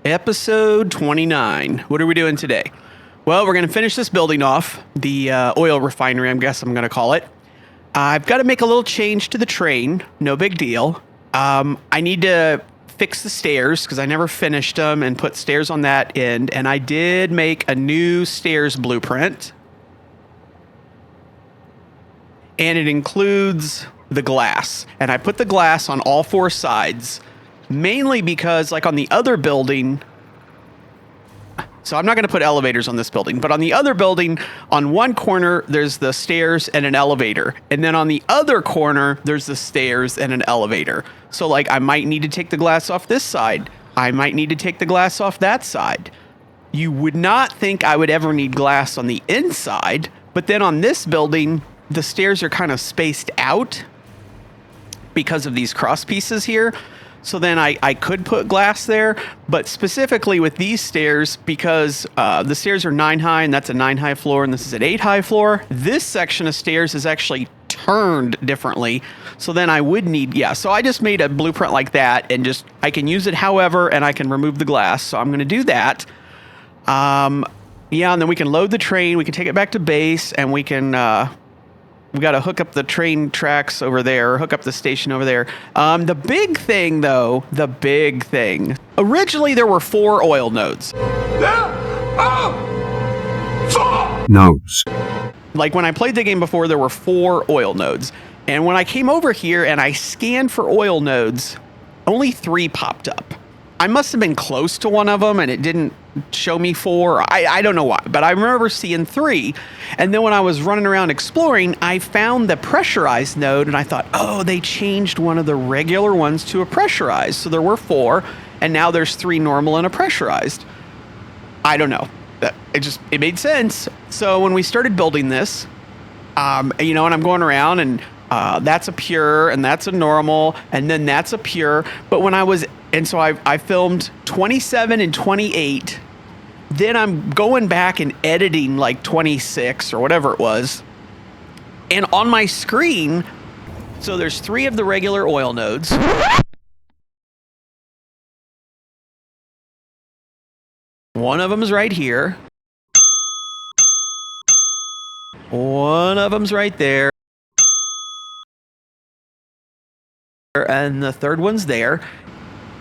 Episode 29. What are we doing today? Well, we're going to finish this building off, the oil refinery, I guess I'm going to call it. I've got to make a little change to the train. No big deal. I need to fix the stairs because I never finished them and put stairs on that end. And I did make a new stairs blueprint. And it includes the glass. And I put the glass on all four sides. Mainly because, like on the other building, so I'm not going to put elevators on this building, but on the other building, on one corner, there's the stairs and an elevator. And then on the other corner, there's the stairs and an elevator. So, like, I might need to take the glass off this side. I might need to take the glass off that side. You would not think I would ever need glass on the inside, but then on this building, the stairs are kind of spaced out because of these cross pieces here. So then I could put glass there, but specifically with these stairs, because the stairs are 9 high and that's a 9 high floor and this is an 8 high floor, this section of stairs is actually turned differently. So then I would need, so I just made a blueprint like that and just, I can use it however, and I can remove the glass. So I'm going to do that. And then we can load the train, we can take it back to base, and we can, we got to hook up the train tracks over there, hook up the station over there. The big thing, though, originally there were 4 oil nodes. Nodes. Like when I played the game before, there were 4 oil nodes. And when I came over here and I scanned for oil nodes, only 3 popped up. I must have been close to one of them and it didn't show me 4. I don't know why, but I remember seeing 3. And then when I was running around exploring, I found the pressurized node and I thought, oh, they changed one of the regular ones to a pressurized. So there were 4 and now there's 3 normal and a pressurized. I don't know. It made sense. So when we started building this, and I'm going around and that's a pure and that's a normal and then that's a pure. But when so I filmed 27 and 28. Then I'm going back and editing like 26 or whatever it was. And on my screen, so there's 3 of the regular oil nodes. One of them is right here. One of them's right there. And the third one's there.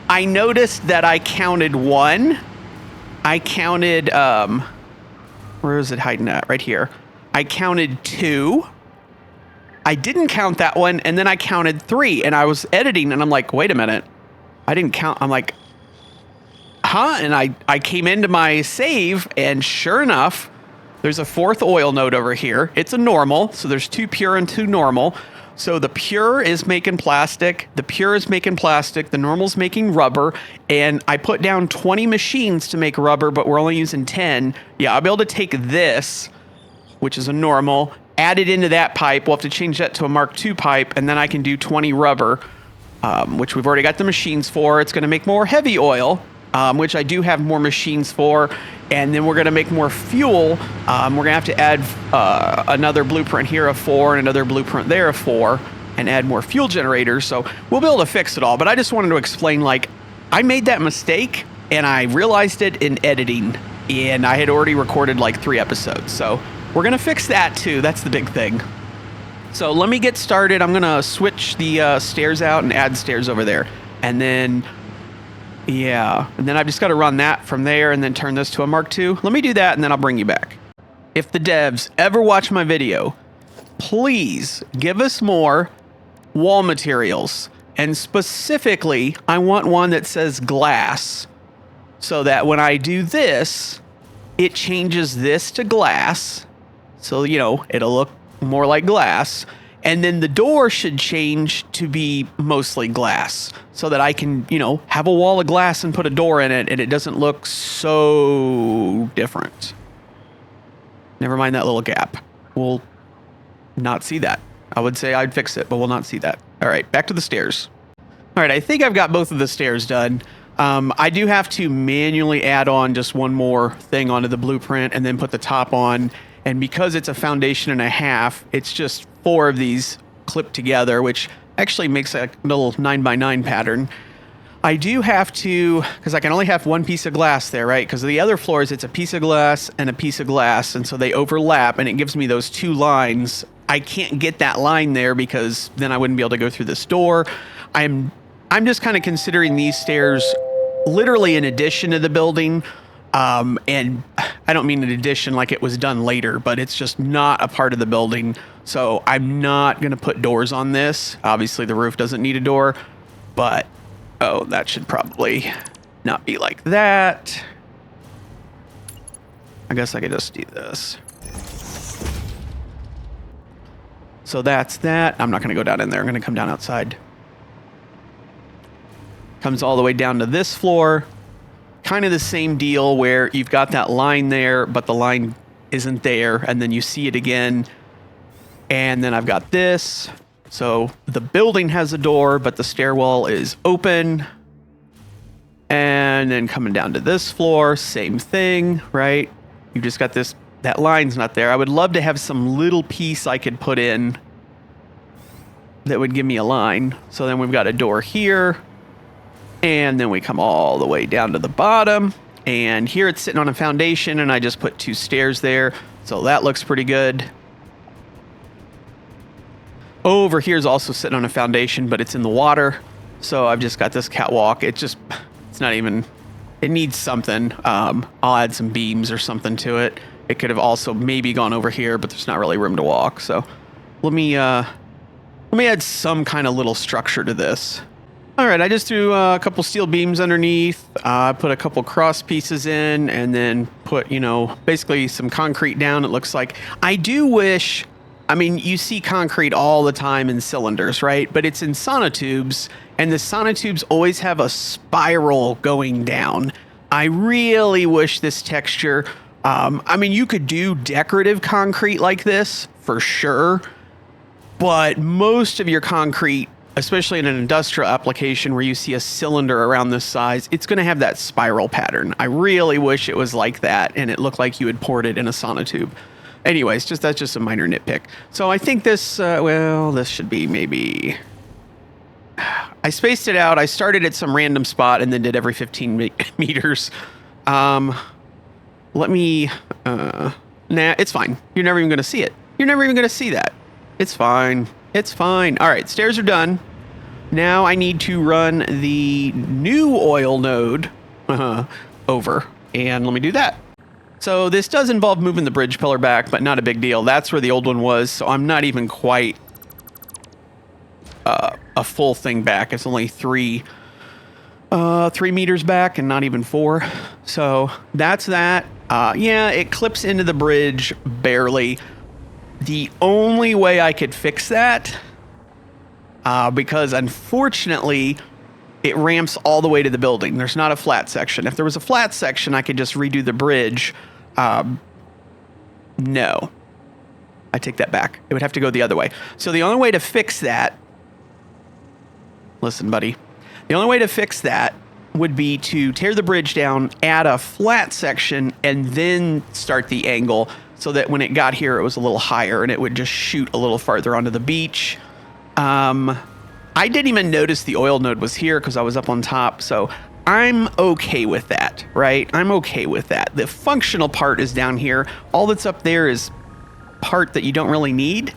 I noticed that I counted 1. I counted, where is it hiding at? Right here. I counted 2. I didn't count that one, and then I counted 3, and I was editing, and I'm like, wait a minute. I didn't count. I'm like, huh? And I came into my save, and sure enough, there's a 4th oil node over here. It's a normal, so there's 2 pure and 2 normal. So the pure is making plastic, the pure is making plastic, the normal's making rubber, and I put down 20 machines to make rubber, but we're only using 10. Yeah, I'll be able to take this, which is a normal, add it into that pipe. We'll have to change that to a Mark II pipe, and then I can do 20 rubber, which we've already got the machines for. It's going to make more heavy oil, which I do have more machines for. And then we're going to make more fuel. We're going to have to add another blueprint here of 4 and another blueprint there of 4 and add more fuel generators. So we'll be able to fix it all. But I just wanted to explain, like, I made that mistake and I realized it in editing. And I had already recorded like 3 episodes. So we're going to fix that too. That's the big thing. So let me get started. I'm going to switch the stairs out and add stairs over there. And then... and then I've just got to run that from there and then turn this to a Mark II. Let me do that and then I'll bring you back. If the devs ever watch my video, please give us more wall materials. And specifically, I want one that says glass so that when I do this, it changes this to glass. So, it'll look more like glass. And then the door should change to be mostly glass so that I can, have a wall of glass and put a door in it and it doesn't look so different. Never mind that little gap. We'll not see that. I would say I'd fix it, but we'll not see that. All right, back to the stairs. All right, I think I've got both of the stairs done. I do have to manually add on just one more thing onto the blueprint and then put the top on. And because it's a foundation and a half, it's just 4 of these clipped together, which actually makes a little 9x9 pattern. I do have to, because I can only have one piece of glass there, right? Because the other floors, it's a piece of glass and a piece of glass, and so they overlap, and it gives me those two lines. I can't get that line there because then I wouldn't be able to go through this door. I'm just kind of considering these stairs literally an addition to the building, and I don't mean an addition like it was done later, but it's just not a part of the building. So I'm not going to put doors on this. Obviously, the roof doesn't need a door, but oh, that should probably not be like that. I guess I could just do this. So that's that. I'm not going to go down in there. I'm going to come down outside. Comes all the way down to this floor. Kind of the same deal where you've got that line there, but the line isn't there. And then you see it again. And then I've got this. So the building has a door, but the stairwell is open. And then coming down to this floor, same thing, right? You just got this, that line's not there. I would love to have some little piece I could put in that would give me a line. So then we've got a door here. And then we come all the way down to the bottom. And here it's sitting on a foundation, and I just put 2 stairs there. So that looks pretty good. Over here is also sitting on a foundation, but it's in the water. So I've just got this catwalk. It's not even, it needs something. I'll add some beams or something to it. It could have also maybe gone over here, but there's not really room to walk. So let me add some kind of little structure to this. All right, I just threw a couple steel beams underneath. I put a couple cross pieces in, and then put, basically some concrete down. It looks like, I do wish, I mean, you see concrete all the time in cylinders, right? But it's in sonotubes, and the sonotubes always have a spiral going down. I really wish this texture, I mean, you could do decorative concrete like this for sure, but most of your concrete, especially in an industrial application where you see a cylinder around this size, it's going to have that spiral pattern. I really wish it was like that and it looked like you had poured it in a sonotube. Anyways, that's just a minor nitpick. So I think this, this should be maybe, I spaced it out. I started at some random spot and then did every 15 meters. Let me, nah, it's fine. You're never even going to see it. You're never even going to see that. It's fine. It's fine. All right, stairs are done. Now I need to run the new oil node over, and let me do that. So this does involve moving the bridge pillar back, but not a big deal. That's where the old one was, so I'm not even quite a full thing back. It's only 3 meters back and not even 4. So that's that. Yeah, it clips into the bridge barely. The only way I could fix that, because unfortunately it ramps all the way to the building. There's not a flat section. If there was a flat section, I could just redo the bridge. No, I take that back. It would have to go the other way. So the only way to fix that, listen, buddy, the only way to fix that would be to tear the bridge down, add a flat section, and then start the angle so that when it got here, it was a little higher and it would just shoot a little farther onto the beach. I didn't even notice the oil node was here because I was up on top. So I'm okay with that, right? I'm okay with that. The functional part is down here. All that's up there is part that you don't really need.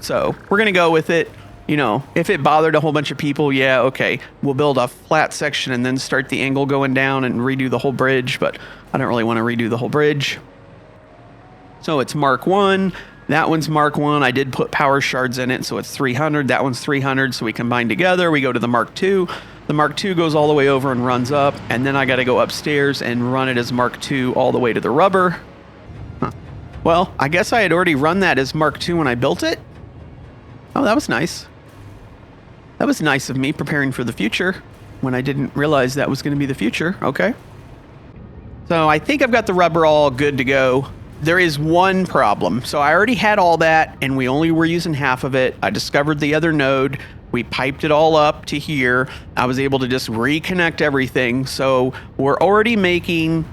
So we're going to go with it. If it bothered a whole bunch of people, yeah, okay. We'll build a flat section and then start the angle going down and redo the whole bridge. But I don't really want to redo the whole bridge. So it's Mark 1. That one's Mark 1. I did put power shards in it, so it's 300. That one's 300, so we combine together. We go to the Mark 2. The Mark 2 goes all the way over and runs up, and then I got to go upstairs and run it as Mark 2 all the way to the rubber. Huh. Well, I guess I had already run that as Mark 2 when I built it. Oh, that was nice. That was nice of me preparing for the future when I didn't realize that was going to be the future. Okay. So I think I've got the rubber all good to go. There is one problem. So I already had all that and we only were using half of it. I discovered the other node. We piped it all up to here. I was able to just reconnect everything. So we're already making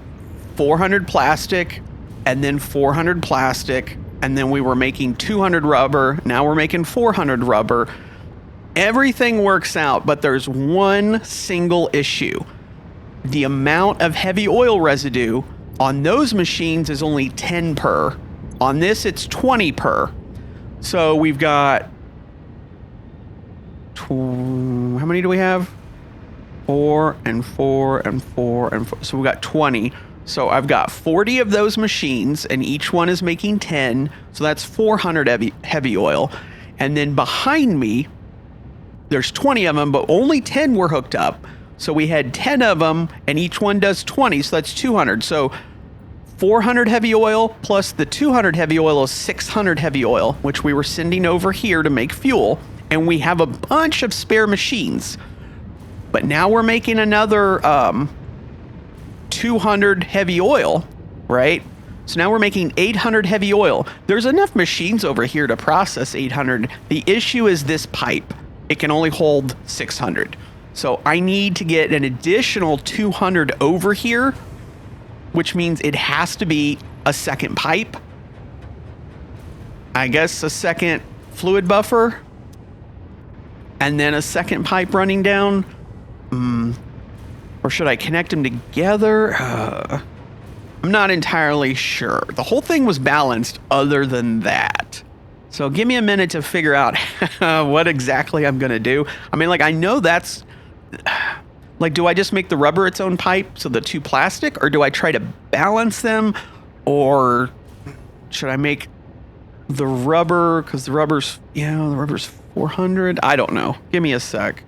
400 plastic and then 400 plastic. And then we were making 200 rubber. Now we're making 400 rubber. Everything works out, but there's one single issue. The amount of heavy oil residue on those machines is only 10 per. On this, it's 20 per. So we've got... how many do we have? 4 and 4 and 4 and 4. So we've got 20. So I've got 40 of those machines, and each one is making 10. So that's 400 heavy oil. And then behind me, there's 20 of them, but only 10 were hooked up. So we had 10 of them, and each one does 20. So that's 200. So 400 heavy oil plus the 200 heavy oil is 600 heavy oil, which we were sending over here to make fuel. And we have a bunch of spare machines. But now we're making another 200 heavy oil, right? So now we're making 800 heavy oil. There's enough machines over here to process 800. The issue is this pipe. It can only hold 600. So I need to get an additional 200 over here, which means it has to be a second pipe. I guess a second fluid buffer. And then a second pipe running down. Or should I connect them together? I'm not entirely sure. The whole thing was balanced other than that. So give me a minute to figure out what exactly I'm going to do. I mean, like, I know that's... Like, do I just make the rubber its own pipe, so the two plastic? Or do I try to balance them? Or should I make the rubber... Because the rubber's... Yeah, the rubber's 400. I don't know. Give me a sec.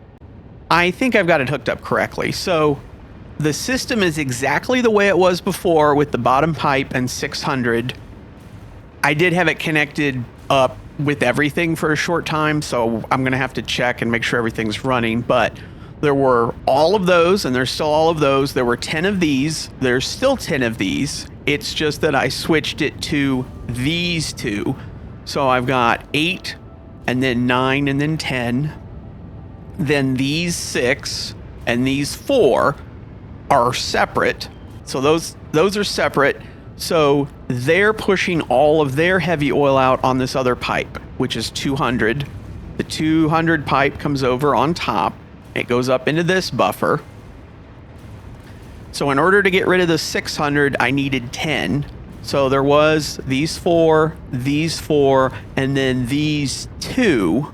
I think I've got it hooked up correctly. So the system is exactly the way it was before with the bottom pipe and 600. I did have it connected up with everything for a short time, so I'm going to have to check and make sure everything's running. But there were all of those, and there's still all of those. There were 10 of these. There's still 10 of these. It's just that I switched it to these two. So I've got 8, and then 9, and then 10. Then these 6 and these 4 are separate. So those are separate. So they're pushing all of their heavy oil out on this other pipe, which is 200. The 200 pipe comes over on top. It goes up into this buffer. So in order to get rid of the 600, I needed 10. So there was these 4, and then these 2.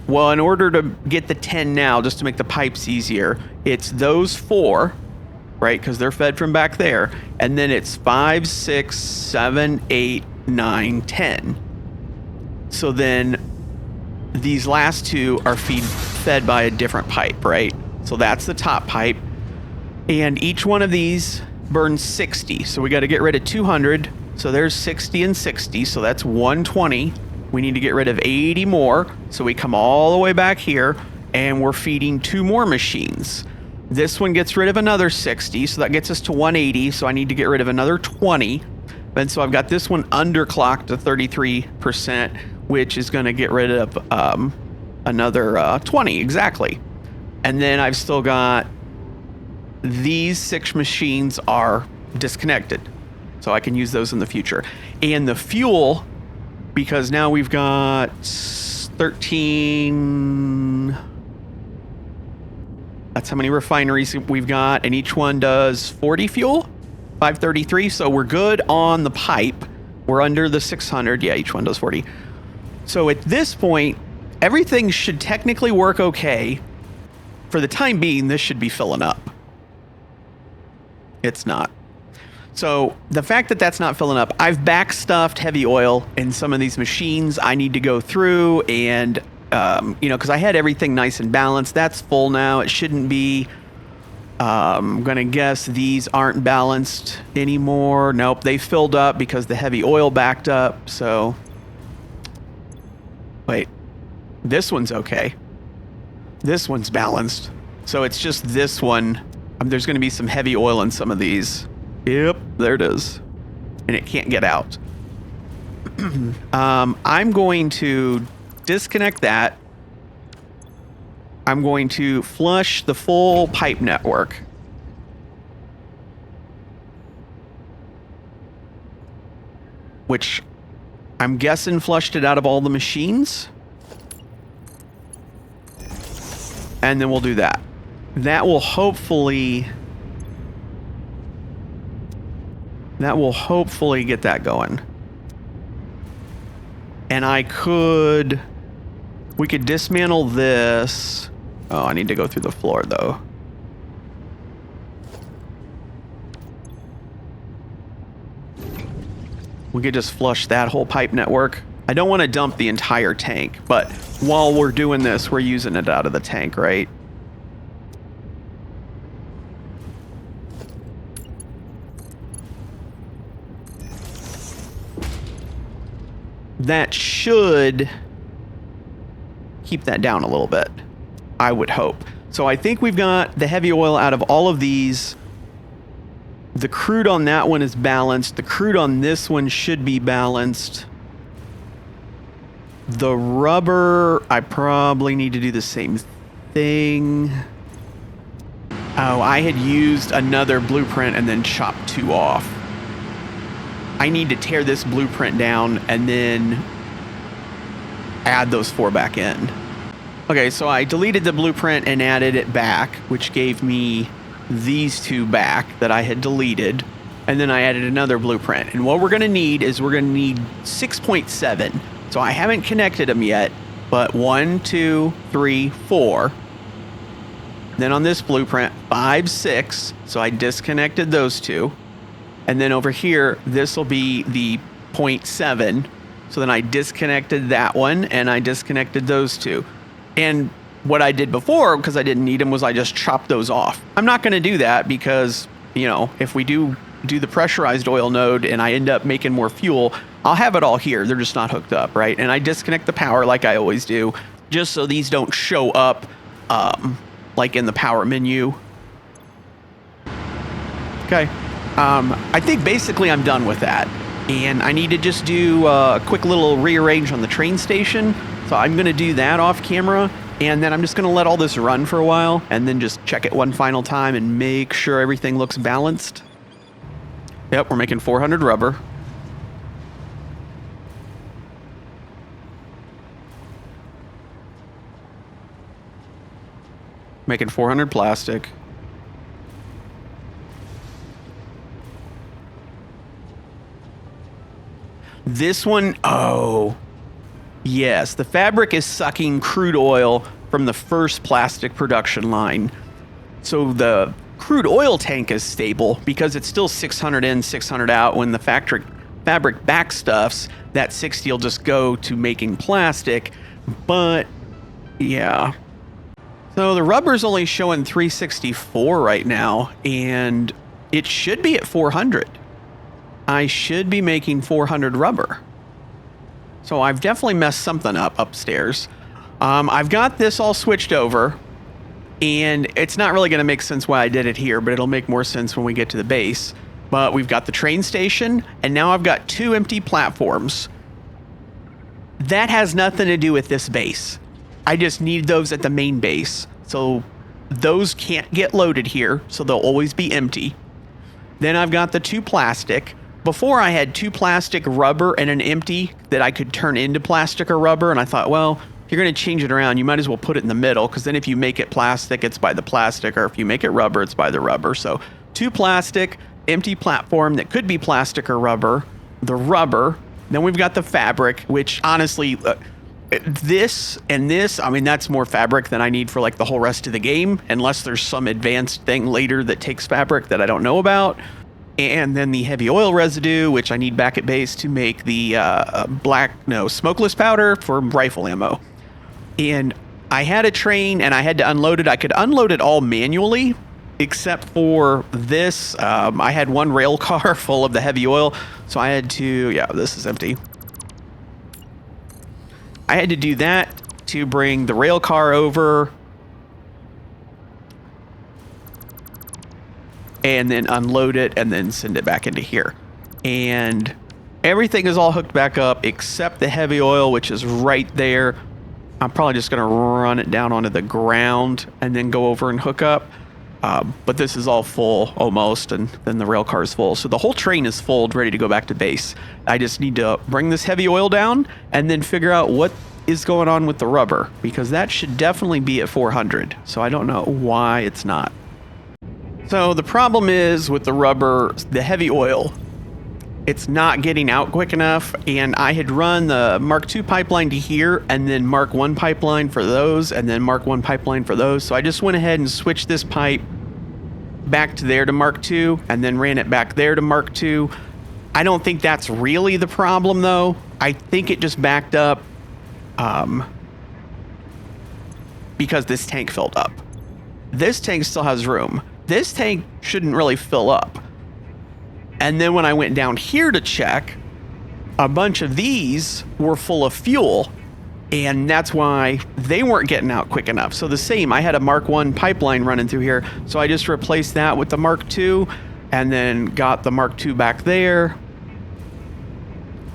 Well, in order to get the 10 now, just to make the pipes easier, it's those 4, right? Because they're fed from back there. And then it's 5, 6, 7, 8, 9, 10. So then these last 2 are fed by a different pipe, right? So that's the top pipe. And each one of these burns 60. So we got to get rid of 200. So there's 60 and 60. So that's 120. We need to get rid of 80 more. So we come all the way back here, and we're feeding 2 more machines. This one gets rid of another 60, so that gets us to 180. So I need to get rid of another 20. And so I've got this one underclocked to 33%, which is going to get rid of another 20, exactly. And then I've still got these 6 machines are disconnected, so I can use those in the future. And the fuel... Because now we've got 13... That's how many refineries we've got, and each one does 40 fuel? 533, so we're good on the pipe. We're under the 600. Yeah, each one does 40. So at this point, everything should technically work okay. For the time being, this should be filling up. It's not. So the fact that that's not filling up, I've backstuffed heavy oil in some of these machines. I need to go through and, because I had everything nice and balanced. That's full now. It shouldn't be. I'm going to guess these aren't balanced anymore. Nope, they filled up because the heavy oil backed up. So, wait, this one's okay. This one's balanced. So it's just this one. There's going to be some heavy oil in some of these. Yep, there it is. And it can't get out. I'm going to disconnect that. I'm going to flush the full pipe network. Which I'm guessing flushed it out of all the machines. and then we'll do that. That will hopefully get that going. And we could dismantle this. Oh, I need to go through the floor though. We could just flush that whole pipe network. I don't want to dump the entire tank, but while we're doing this, we're using it out of the tank, right? That should keep that down a little bit, I would hope. So I think we've got the heavy oil out of all of these. The crude on that one is balanced. The crude on this one should be balanced. The rubber, I probably need to do the same thing. Oh, I had used another blueprint and then chopped 2 off. I need to tear this blueprint down and then add those 4 back in. Okay, so I deleted the blueprint and added it back, which gave me these 2 back that I had deleted. And then I added another blueprint. And what we're going to need is 6.7. So I haven't connected them yet, but 1, 2, 3, 4. Then on this blueprint, 5, 6. So I disconnected those 2. And then over here, this will be the 0.7. So then I disconnected that one and I disconnected those 2. And what I did before, because I didn't need them, was I just chopped those off. I'm not going to do that because, you know, if we do the pressurized oil node and I end up making more fuel, I'll have it all here. They're just not hooked up, right? And I disconnect the power like I always do, just so these don't show up like in the power menu. Okay. I think basically I'm done with that. And I need to just do a quick little rearrange on the train station. So I'm going to do that off camera. And then I'm just going to let all this run for a while and then just check it one final time and make sure everything looks balanced. Yep, we're making 400 rubber. Making 400 plastic. This one, oh, yes, the fabric is sucking crude oil from the first plastic production line. So the crude oil tank is stable because it's still 600 in, 600 out. When the fabric backstuffs, that 60 will just go to making plastic. But yeah. So the rubber's only showing 364 right now, and it should be at 400. I should be making 400 rubber. So I've definitely messed something up upstairs. I've got this all switched over, and it's not really going to make sense why I did it here, but it'll make more sense when we get to the base. But we've got the train station, and now I've got 2 empty platforms. That has nothing to do with this base. I just need those at the main base. So those can't get loaded here, so they'll always be empty. Then I've got the 2 plastic. Before I had 2 plastic, rubber, and an empty that I could turn into plastic or rubber. And I thought, well, if you're going to change it around, you might as well put it in the middle, because then if you make it plastic, it's by the plastic, or if you make it rubber, it's by the rubber. So 2 plastic, empty platform that could be plastic or rubber, the rubber. Then we've got the fabric, which honestly, this and this, I mean, that's more fabric than I need for like the whole rest of the game, unless there's some advanced thing later that takes fabric that I don't know about. And then the heavy oil residue, which I need back at base to make the smokeless powder for rifle ammo. And I had a train and I had to unload it. I could unload it all manually, except for this. I had 1 rail car full of the heavy oil, so I had to, yeah, this is empty. I had to do that to bring the rail car over and then unload it and then send it back into here. And everything is all hooked back up except the heavy oil, which is right there. I'm probably just going to run it down onto the ground and then go over and hook up. But this is all full almost, and then the rail car is full. So the whole train is full, ready to go back to base. I just need to bring this heavy oil down and then figure out what is going on with the rubber, because that should definitely be at 400. So I don't know why it's not. So the problem is with the rubber, the heavy oil, it's not getting out quick enough. And I had run the Mark II pipeline to here and then Mark I pipeline for those and then Mark I pipeline for those. So I just went ahead and switched this pipe back to there to Mark II and then ran it back there to Mark II. I don't think that's really the problem though. I think it just backed up because this tank filled up. This tank still has room. This tank shouldn't really fill up. And then when I went down here to check, a bunch of these were full of fuel, and that's why they weren't getting out quick enough. So the same, I had a Mark I pipeline running through here, so I just replaced that with the Mark II, and then got the Mark II back there.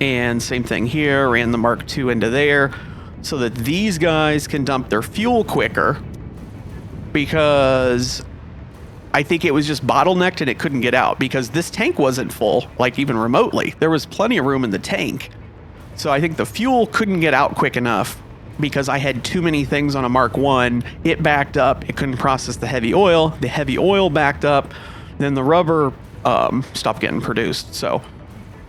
And same thing here, ran the Mark II into there, so that these guys can dump their fuel quicker, because I think it was just bottlenecked and it couldn't get out because this tank wasn't full, like even remotely. There was plenty of room in the tank. So I think the fuel couldn't get out quick enough because I had too many things on a Mark I. It backed up. It couldn't process the heavy oil. The heavy oil backed up. Then the rubber stopped getting produced. So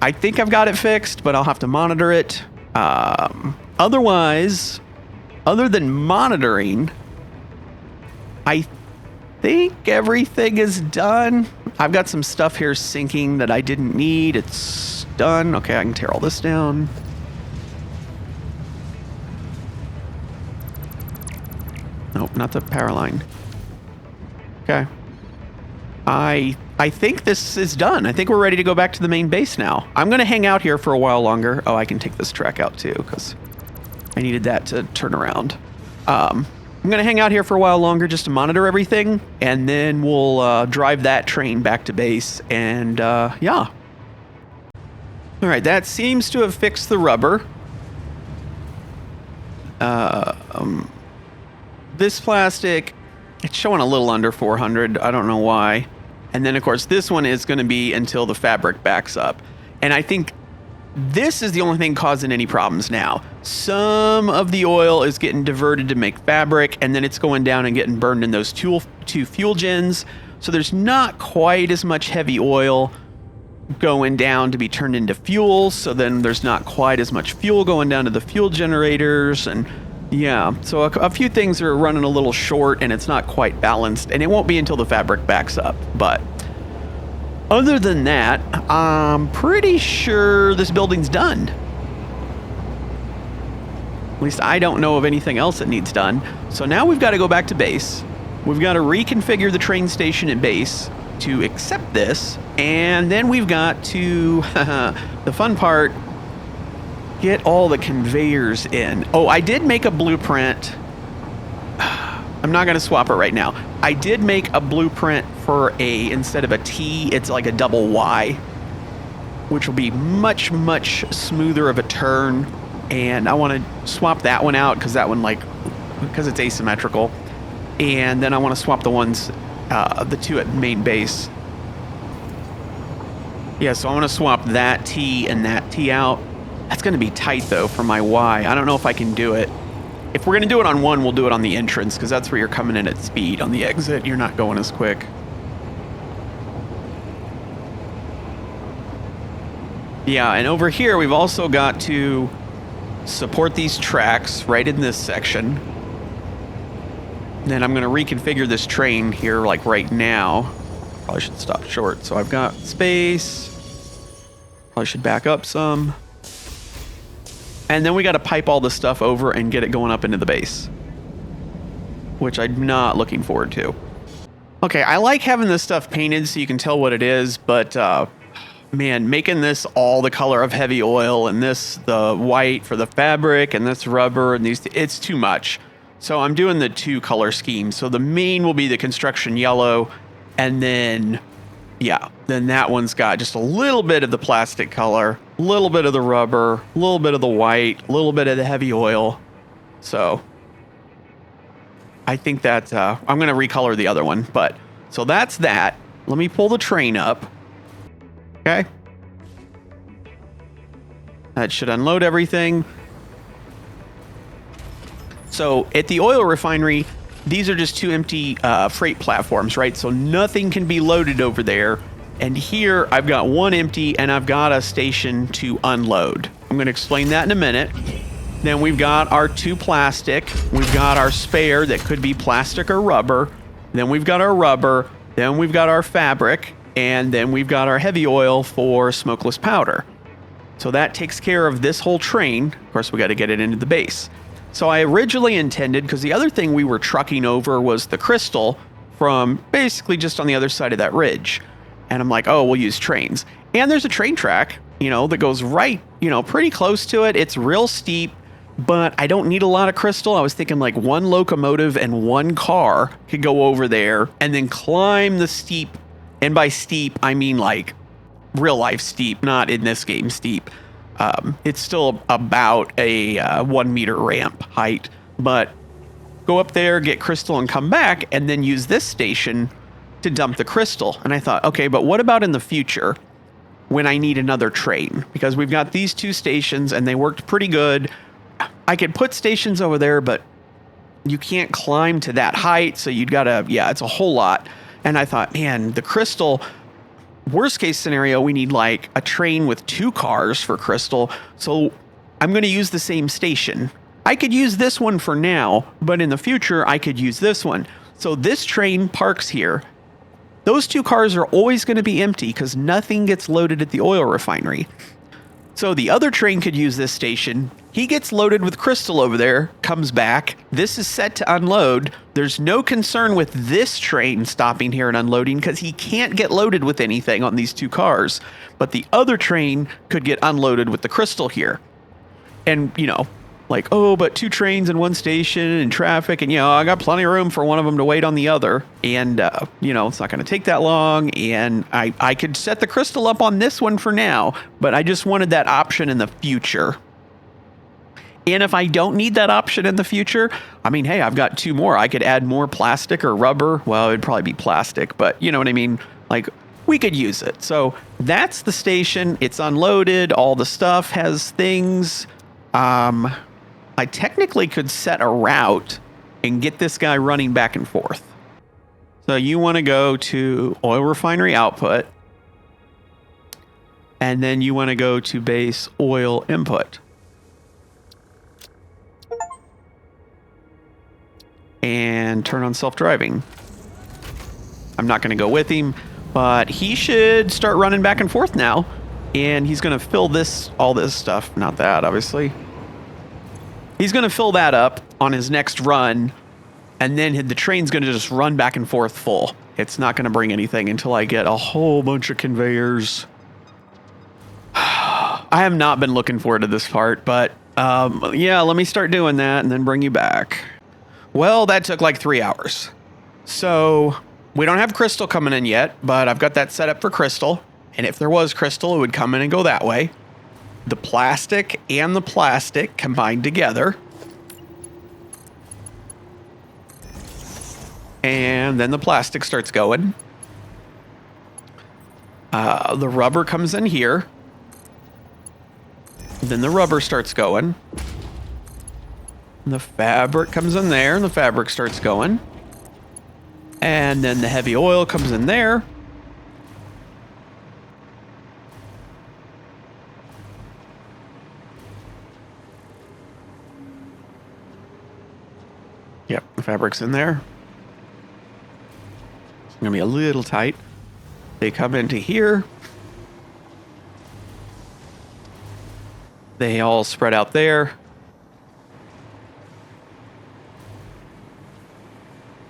I think I've got it fixed, but I'll have to monitor it. Otherwise, other than monitoring, I think everything is done. I've got some stuff here sinking that I didn't need. It's done. Okay, I can tear all this down. Nope, not the power line. Okay. I think this is done. I think we're ready to go back to the main base now. I'm going to hang out here for a while longer. Oh, I can take this track out too because I needed that to turn around. I'm going to hang out here for a while longer just to monitor everything, and then we'll drive that train back to base, and yeah. All right, that seems to have fixed the rubber. This plastic, it's showing a little under 400. I don't know why. And then, of course, this one is going to be until the fabric backs up. And I think this is the only thing causing any problems now. Some of the oil is getting diverted to make fabric, and then it's going down and getting burned in those two fuel gens. So there's not quite as much heavy oil going down to be turned into fuel. So then there's not quite as much fuel going down to the fuel generators. And yeah, so a few things are running a little short, and it's not quite balanced. And it won't be until the fabric backs up. But other than that, I'm pretty sure this building's done. At least I don't know of anything else that needs done. So now we've got to go back to base. We've got to reconfigure the train station at base to accept this. And then we've got to, the fun part, get all the conveyors in. Oh, I did make a blueprint. I'm not going to swap it right now. I did make a blueprint for instead of a T, it's like a double Y, which will be much, much smoother of a turn. And I want to swap that one out because that one, because it's asymmetrical. And then I want to swap the ones, the two at main base. Yeah, so I want to swap that T and that T out. That's going to be tight though for my Y. I don't know if I can do it. If we're going to do it on one, we'll do it on the entrance because that's where you're coming in at speed. On the exit, you're not going as quick. Yeah, and over here, we've also got to support these tracks right in this section. Then I'm going to reconfigure this train here like right now. Probably should stop short. So I've got space. Probably should back up some. And then we got to pipe all this stuff over and get it going up into the base, which I'm not looking forward to. Okay, I like having this stuff painted so you can tell what it is, but man, making this all the color of heavy oil and this the white for the fabric and this rubber and these, it's too much. So I'm doing the two color schemes. So the main will be the construction yellow, and then yeah, then that one's got just a little bit of the plastic color, a little bit of the rubber, a little bit of the white, a little bit of the heavy oil. So I think that I'm going to recolor the other one. But so that's that. Let me pull the train up. Okay. That should unload everything. So at the oil refinery, these are just two empty freight platforms, right? So nothing can be loaded over there. And here I've got one empty and I've got a station to unload. I'm going to explain that in a minute. Then we've got our two plastic. We've got our spare that could be plastic or rubber. Then we've got our rubber. Then we've got our fabric. And then we've got our heavy oil for smokeless powder. So that takes care of this whole train. Of course, we got to get it into the base. So I originally intended, because the other thing we were trucking over was the crystal from basically just on the other side of that ridge. And I'm like, oh, we'll use trains. And there's a train track, that goes right, pretty close to it. It's real steep, but I don't need a lot of crystal. I was thinking like one locomotive and one car could go over there and then climb the steep. And by steep, I mean like real life steep, not in this game steep. It's still about a 1 meter ramp height, but go up there, get crystal and come back and then use this station to dump the crystal. And I thought, okay, but what about in the future when I need another train? Because we've got these two stations and they worked pretty good. I could put stations over there, but you can't climb to that height. So you'd gotta, it's a whole lot. And I thought, man, the crystal, worst case scenario, we need like a train with 2 cars for crystal. So I'm going to use the same station. I could use this one for now, but in the future, I could use this one. So this train parks here. Those 2 cars are always going to be empty because nothing gets loaded at the oil refinery. So the other train could use this station. He gets loaded with crystal over there, comes back. This is set to unload. There's no concern with this train stopping here and unloading because he can't get loaded with anything on these 2 cars. But the other train could get unloaded with the crystal here. And, like, oh, but 2 trains in one station and traffic. And, I got plenty of room for one of them to wait on the other. And, it's not going to take that long. And I could set the crystal up on this one for now. But I just wanted that option in the future. And if I don't need that option in the future, I mean, hey, I've got 2 more. I could add more plastic or rubber. Well, it'd probably be plastic, but you know what I mean? Like, we could use it. So that's the station. It's unloaded. All the stuff has things. I technically could set a route and get this guy running back and forth. So you want to go to oil refinery output. And then you want to go to base oil input. And turn on self-driving. I'm not going to go with him, but he should start running back and forth now. And he's going to fill all this stuff. Not that, obviously. He's going to fill that up on his next run. And then the train's going to just run back and forth full. It's not going to bring anything until I get a whole bunch of conveyors. I have not been looking forward to this part, but let me start doing that and then bring you back. Well, that took like 3 hours. So we don't have crystal coming in yet, but I've got that set up for crystal. And if there was crystal, it would come in and go that way. The plastic and the plastic combined together. And then the plastic starts going. The rubber comes in here. Then the rubber starts going. The fabric comes in there, and the fabric starts going. And then the heavy oil comes in there. Yep, the fabric's in there. It's going to be a little tight. They come into here. They all spread out there.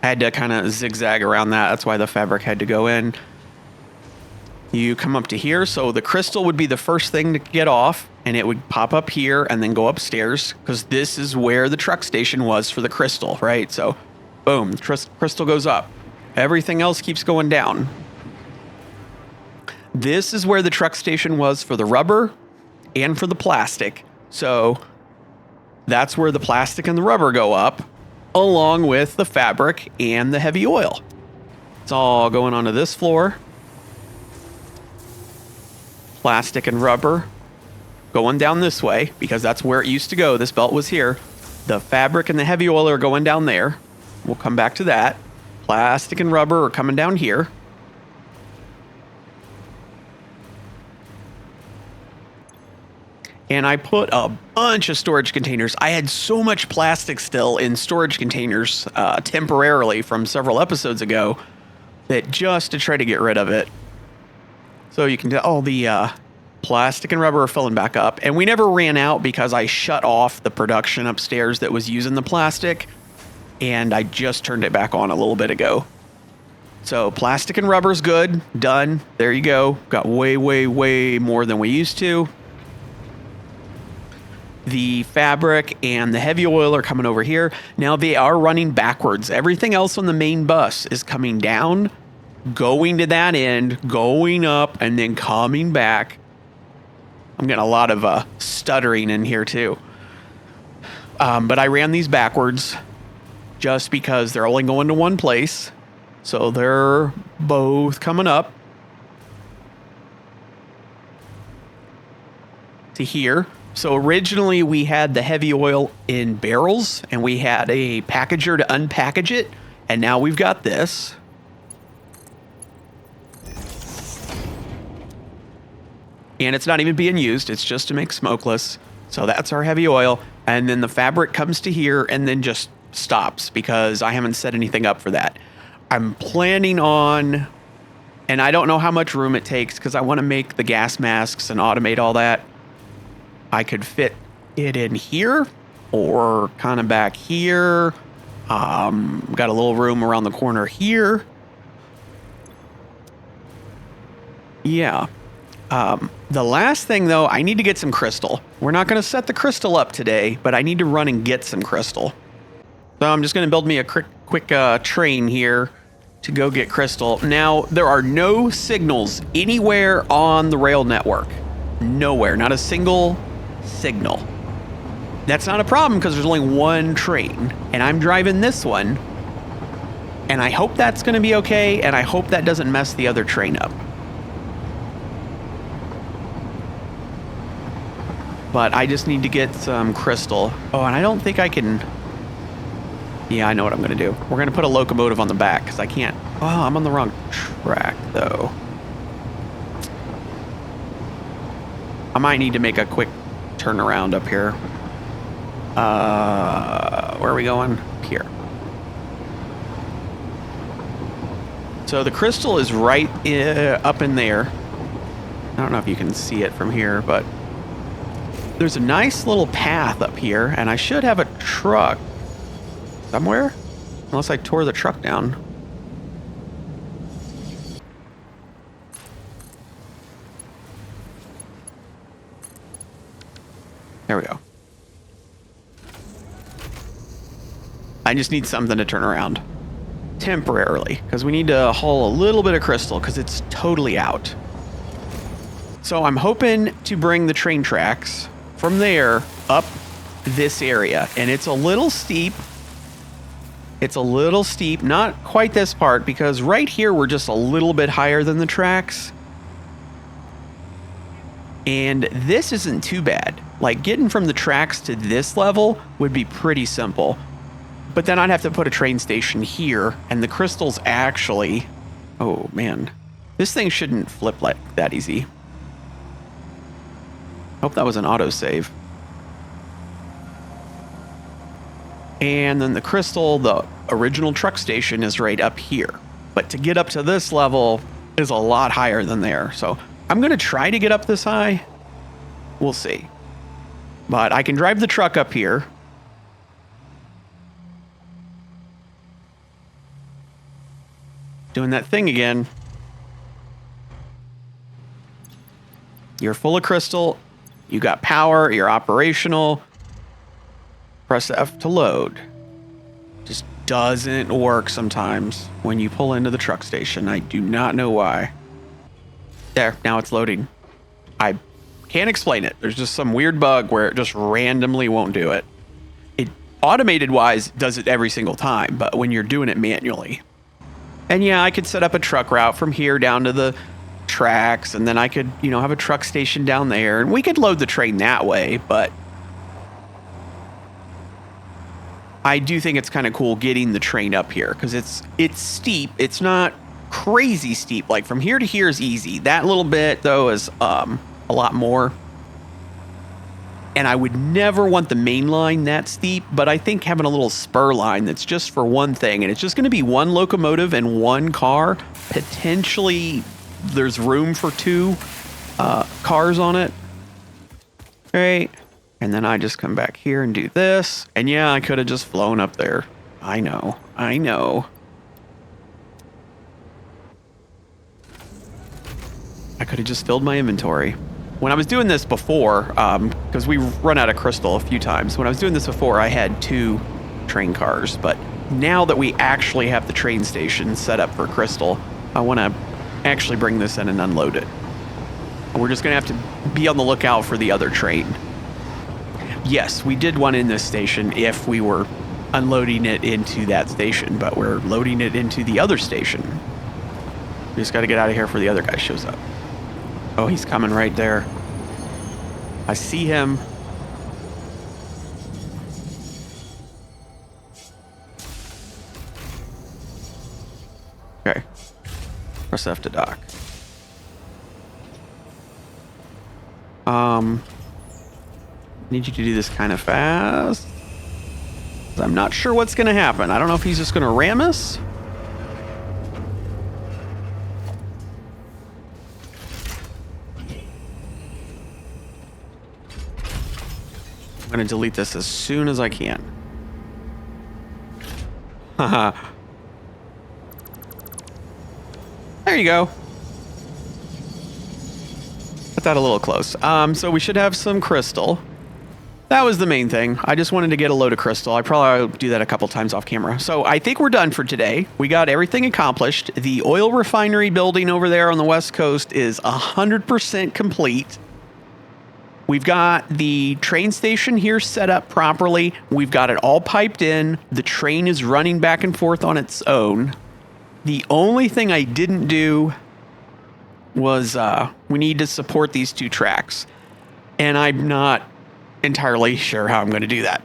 I had to kind of zigzag around that. That's why the fabric had to go in. You come up to here. So the crystal would be the first thing to get off. And it would pop up here and then go upstairs. Because this is where the truck station was for the crystal, right? So, boom, crystal goes up. Everything else keeps going down. This is where the truck station was for the rubber and for the plastic. So, that's where the plastic and the rubber go up, along with the fabric and the heavy oil. It's all going onto this floor. Plastic and rubber going down this way because that's where it used to go. This belt was here. The fabric and the heavy oil are going down there. We'll come back to that. Plastic and rubber are coming down here. And I put a bunch of storage containers. I had so much plastic still in storage containers temporarily from several episodes ago that just to try to get rid of it. So you can tell all the plastic and rubber are filling back up. And we never ran out because I shut off the production upstairs that was using the plastic. And I just turned it back on a little bit ago. So plastic and rubber's good. Done. There you go. Got way, way, way more than we used to. The fabric and the heavy oil are coming over here. Now they are running backwards. Everything else on the main bus is coming down, going to that end, going up, and then coming back. I'm getting a lot of stuttering in here too. But I ran these backwards just because they're only going to one place. So they're both coming up to here. So originally we had the heavy oil in barrels and we had a packager to unpackage it. And now we've got this. And it's not even being used. It's just to make smokeless. So that's our heavy oil. And then the fabric comes to here and then just stops because I haven't set anything up for that. I'm planning on, and I don't know how much room it takes because I want to make the gas masks and automate all that. I could fit it in here or kind of back here. Got a little room around the corner here. Yeah. The last thing, though, I need to get some crystal. We're not going to set the crystal up today, but I need to run and get some crystal. So I'm just going to build me a quick train here to go get crystal. Now, there are no signals anywhere on the rail network. Nowhere. Not a single signal. That's not a problem because there's only one train, and I'm driving this one. And I hope that's going to be okay, and I hope that doesn't mess the other train up. But I just need to get some crystal. Oh, and I don't think I can... Yeah, I know what I'm going to do. We're going to put a locomotive on the back because I can't... Oh, I'm on the wrong track, though. I might need to make a quick turnaround up here. Where are we going? Here. So the crystal is right up in there. I don't know if you can see it from here, but... There's a nice little path up here, and I should have a truck somewhere, unless I tore the truck down. There we go. I just need something to turn around temporarily, because we need to haul a little bit of crystal, because it's totally out. So I'm hoping to bring the train tracks from there up this area, and it's a little steep. It's a little steep, not quite this part, because right here we're just a little bit higher than the tracks. And this isn't too bad. Like getting from the tracks to this level would be pretty simple. But then I'd have to put a train station here, and the crystals actually... Oh man, this thing shouldn't flip like that easy. Hope that was an autosave. And then the crystal, the original truck station, is right up here. But to get up to this level is a lot higher than there. So I'm going to try to get up this high. We'll see. But I can drive the truck up here. Doing that thing again. You're full of crystal. You got power, you're operational. Press F to load. Just doesn't work sometimes when you pull into the truck station. I do not know why. There, now it's loading. I can't explain it. There's just some weird bug where it just randomly won't do it. It automated wise does it every single time, but when you're doing it manually. And yeah, I could set up a truck route from here down to the tracks, and then I could, you know, have a truck station down there, and we could load the train that way, but I do think it's kind of cool getting the train up here because it's steep. It's not crazy steep. Like from here to here is easy. That little bit though is a lot more. And I would never want the main line that steep, but I think having a little spur line that's just for one thing, and it's just going to be one locomotive and one car. Potentially, there's room for 2 cars on it. Right. And then I just come back here and do this. And yeah, I could have just flown up there. I know. I could have just filled my inventory. When I was doing this before, because we run out of crystal a few times. When I was doing this before, I had 2 train cars. But now that we actually have the train station set up for crystal, I want to actually bring this in and unload it. We're just going to have to be on the lookout for the other train. Yes, we did one in this station if we were unloading it into that station, but we're loading it into the other station. We just got to get out of here before the other guy shows up. Oh, he's coming right there. I see him. Okay. Press F to dock. Need you to do this kind of fast. I'm not sure what's going to happen. I don't know if he's just going to ram us. I'm going to delete this as soon as I can. Haha. There you go. Put that a little close. So we should have some crystal. That was the main thing. I just wanted to get a load of crystal. I probably will do that a couple times off camera. So I think we're done for today. We got everything accomplished. The oil refinery building over there on the west coast is 100% complete. We've got the train station here set up properly. We've got it all piped in. The train is running back and forth on its own. The only thing I didn't do was we need to support these 2 tracks. And I'm not entirely sure how I'm going to do that.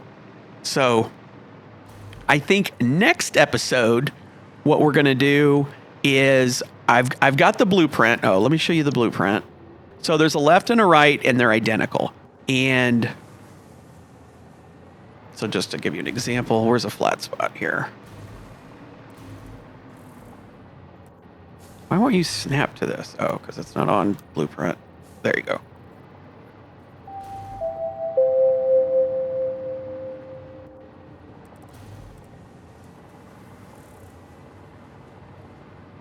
So I think next episode, what we're going to do is I've got the blueprint. Oh, let me show you the blueprint. So there's a left and a right, and they're identical. And so just to give you an example, where's a flat spot here? Why won't you snap to this? Oh, because it's not on blueprint. There you go.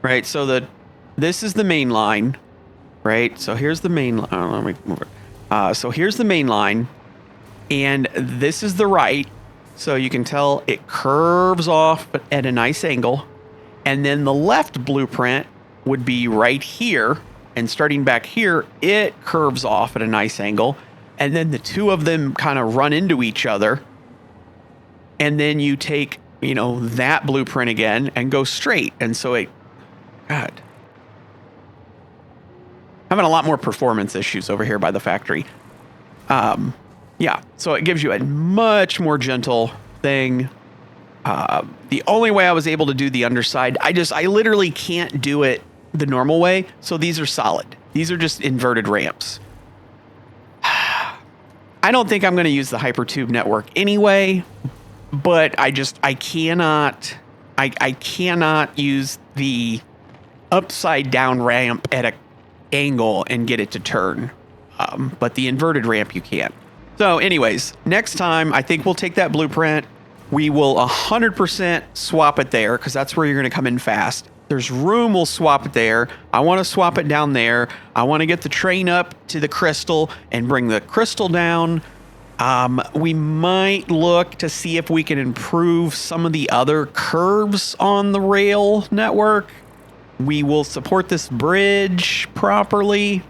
Right, so this is the main line, right? So here's the main line. Oh, let me move it. So here's the main line, and this is the right. So you can tell it curves off but at a nice angle. And then the left blueprint would be right here. And starting back here, it curves off at a nice angle. And then the 2 of them kind of run into each other. And then you take, that blueprint again and go straight. And so God. Having a lot more performance issues over here by the factory. Yeah, so it gives you a much more gentle thing. The only way I was able to do the underside, I literally can't do it the normal way. So these are solid. These are just inverted ramps. I don't think I'm going to use the hypertube network anyway, but I cannot use the upside down ramp at an angle and get it to turn. But the inverted ramp you can. So anyways, next time I think we'll take that blueprint. We will 100% swap it there because that's where you're going to come in fast. There's room, we'll swap it there. I want to swap it down there. I want to get the train up to the crystal and bring the crystal down. We might look to see if we can improve some of the other curves on the rail network. We will support this bridge properly.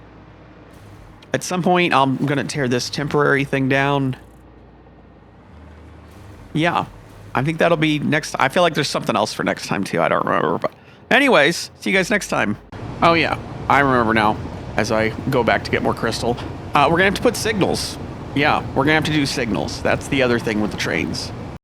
At some point, I'm going to tear this temporary thing down. Yeah, I think that'll be next. I feel like there's something else for next time, too. I don't remember. But anyways, see you guys next time. Oh, yeah, I remember now as I go back to get more crystal. We're going to have to put signals. Yeah, we're going to have to do signals. That's the other thing with the trains.